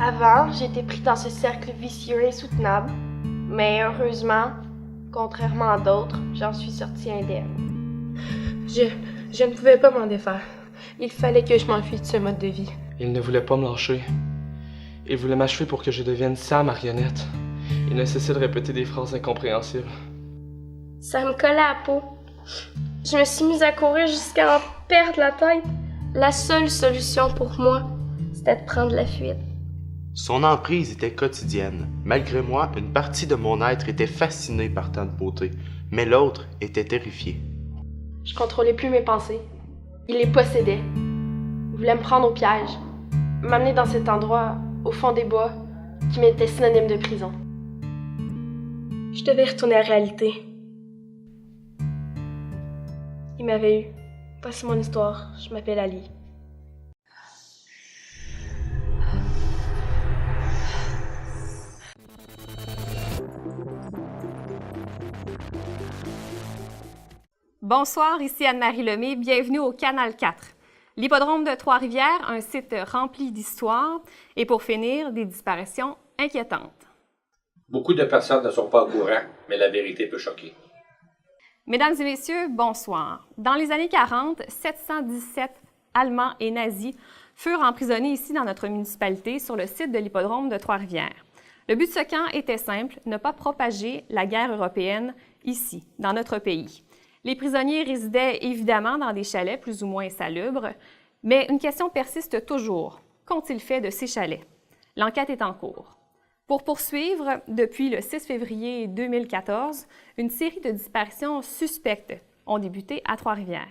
Avant, j'étais pris dans ce cercle vicieux insoutenable, mais heureusement, contrairement à d'autres, j'en suis sortie indemne. Je ne pouvais pas m'en défaire. Il fallait que je m'enfuie de ce mode de vie. Il ne voulait pas me lâcher. Il voulait m'achever pour que je devienne sa marionnette. Il ne cessait de répéter des phrases incompréhensibles. Ça me collait à la peau. Je me suis mise à courir jusqu'à en perdre la tête. La seule solution pour moi, c'était de prendre la fuite. Son emprise était quotidienne. Malgré moi, une partie de mon être était fascinée par tant de beauté, mais l'autre était terrifiée. Je contrôlais plus mes pensées. Il les possédait. Il voulait me prendre au piège, m'amener dans cet endroit, au fond des bois, qui m'était synonyme de prison. Je devais retourner à la réalité. Il m'avait eu. Voici mon histoire. Je m'appelle Ali. Bonsoir, ici Anne-Marie Lemay, bienvenue au Canal 4. L'hippodrome de Trois-Rivières, un site rempli d'histoires et pour finir, des disparitions inquiétantes. Beaucoup de personnes ne sont pas au courant, mais la vérité peut choquer. Mesdames et messieurs, bonsoir. Dans les années 40, 717 Allemands et nazis furent emprisonnés ici dans notre municipalité sur le site de l'hippodrome de Trois-Rivières. Le but de ce camp était simple, ne pas propager la guerre européenne ici, dans notre pays. Les prisonniers résidaient évidemment dans des chalets plus ou moins salubres, mais une question persiste toujours. Qu'ont-ils fait de ces chalets? L'enquête est en cours. Pour poursuivre, depuis le 6 février 2014, une série de disparitions suspectes ont débuté à Trois-Rivières.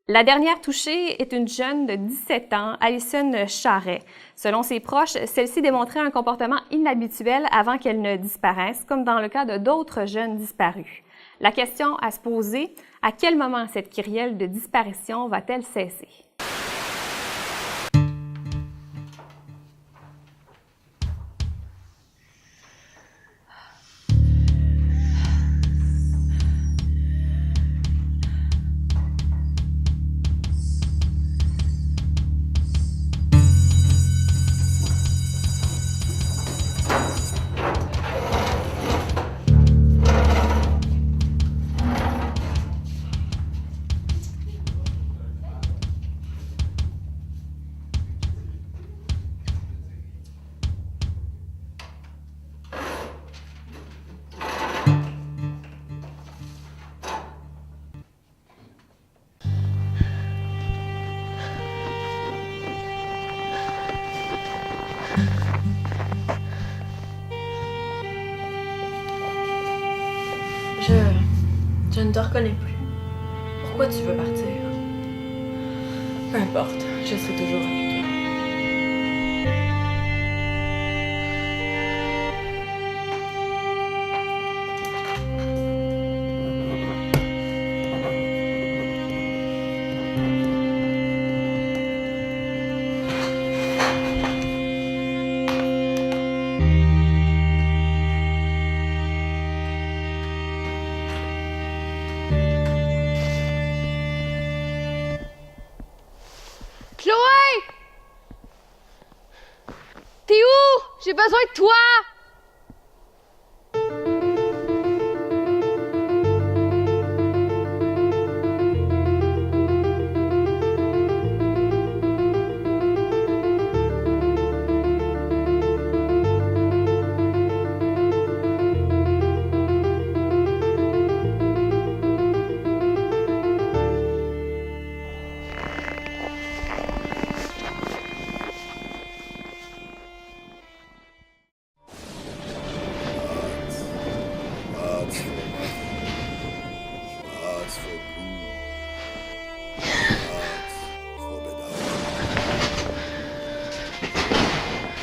La dernière touchée est une jeune de 17 ans, Alison Charret. Selon ses proches, celle-ci démontrait un comportement inhabituel avant qu'elle ne disparaisse, comme dans le cas de d'autres jeunes disparus. La question à se poser, à quel moment cette kyrielle de disparition va-t-elle cesser? Je ne te reconnais plus. Pourquoi tu veux partir? Peu importe, je serai toujours avec toi. Chloé! T'es où? J'ai besoin de toi!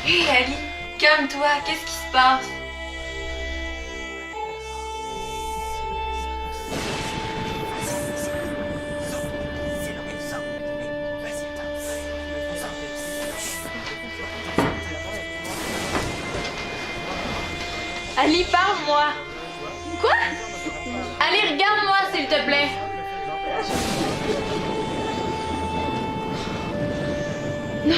Hé Ali, calme-toi, qu'est-ce qui se passe? Ali, parle-moi! Quoi? Ali, regarde-moi, s'il te plaît! Non!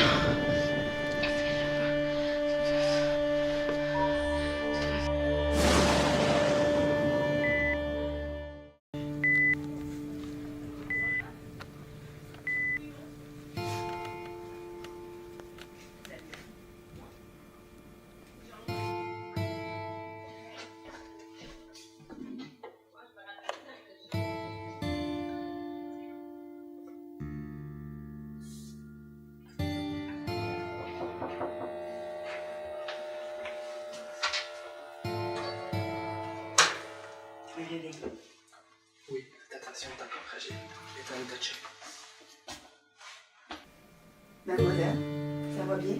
Attention, t'as pas fragile. Et t'as une touché. Mademoiselle, ça va bien?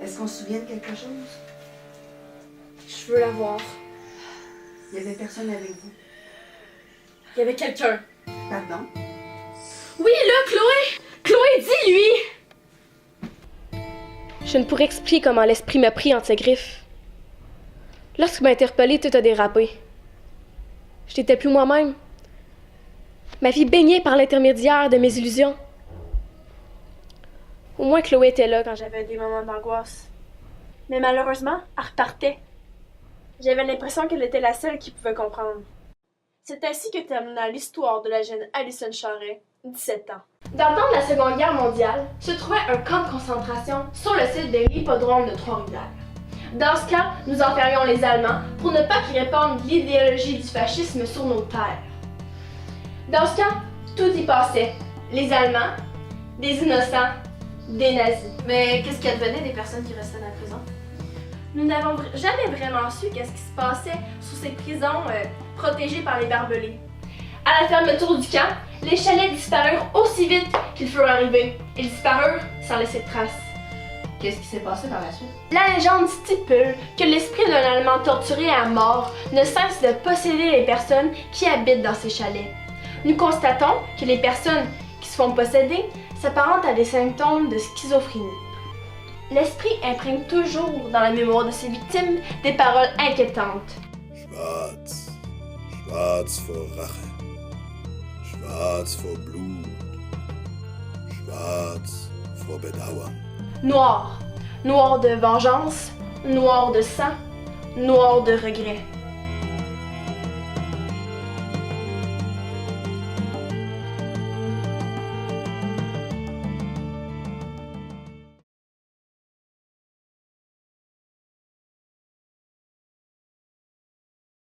Est-ce qu'on se souvient de quelque chose? Je veux la voir. Il y avait personne avec vous. Il y avait quelqu'un. Pardon? Oui, là, Chloé! Chloé, dis-lui! Je ne pourrais expliquer comment l'esprit m'a pris entre ses griffes. Lorsqu'il m'a interpellé, tout a dérapé. Je n'étais plus moi-même. Ma vie baignait par l'intermédiaire de mes illusions. Au moins, Chloé était là quand j'avais des moments d'angoisse. Mais malheureusement, elle repartait. J'avais l'impression qu'elle était la seule qui pouvait comprendre. C'est ainsi que termina l'histoire de la jeune Alison Charret, 17 ans. Dans le temps de la Seconde Guerre mondiale, se trouvait un camp de concentration sur le site de l'hippodrome de Trois-Rivières. Dans ce camp, nous enfermions les Allemands pour ne pas qu'ils répandent l'idéologie du fascisme sur nos terres. Dans ce camp, tout y passait. Les Allemands, des innocents, des nazis. Mais qu'est-ce qui advenait des personnes qui restaient dans la prison? Nous n'avons jamais vraiment su qu'est-ce qui se passait sous ces prisons protégées par les barbelés. À la fermeture du camp, les chalets disparurent aussi vite qu'ils furent arrivés. Ils disparurent sans laisser de traces. Qu'est-ce qui s'est passé par la suite? La légende stipule que l'esprit d'un Allemand torturé à mort ne cesse de posséder les personnes qui habitent dans ces chalets. Nous constatons que les personnes qui se font posséder s'apparentent à des symptômes de schizophrénie. L'esprit imprègne toujours dans la mémoire de ses victimes des paroles inquiétantes. Schwarz, schwarz vor Rache, schwarz vor Blut, schwarz vor Bedauern. Noir. Noir de vengeance, noir de sang, noir de regret.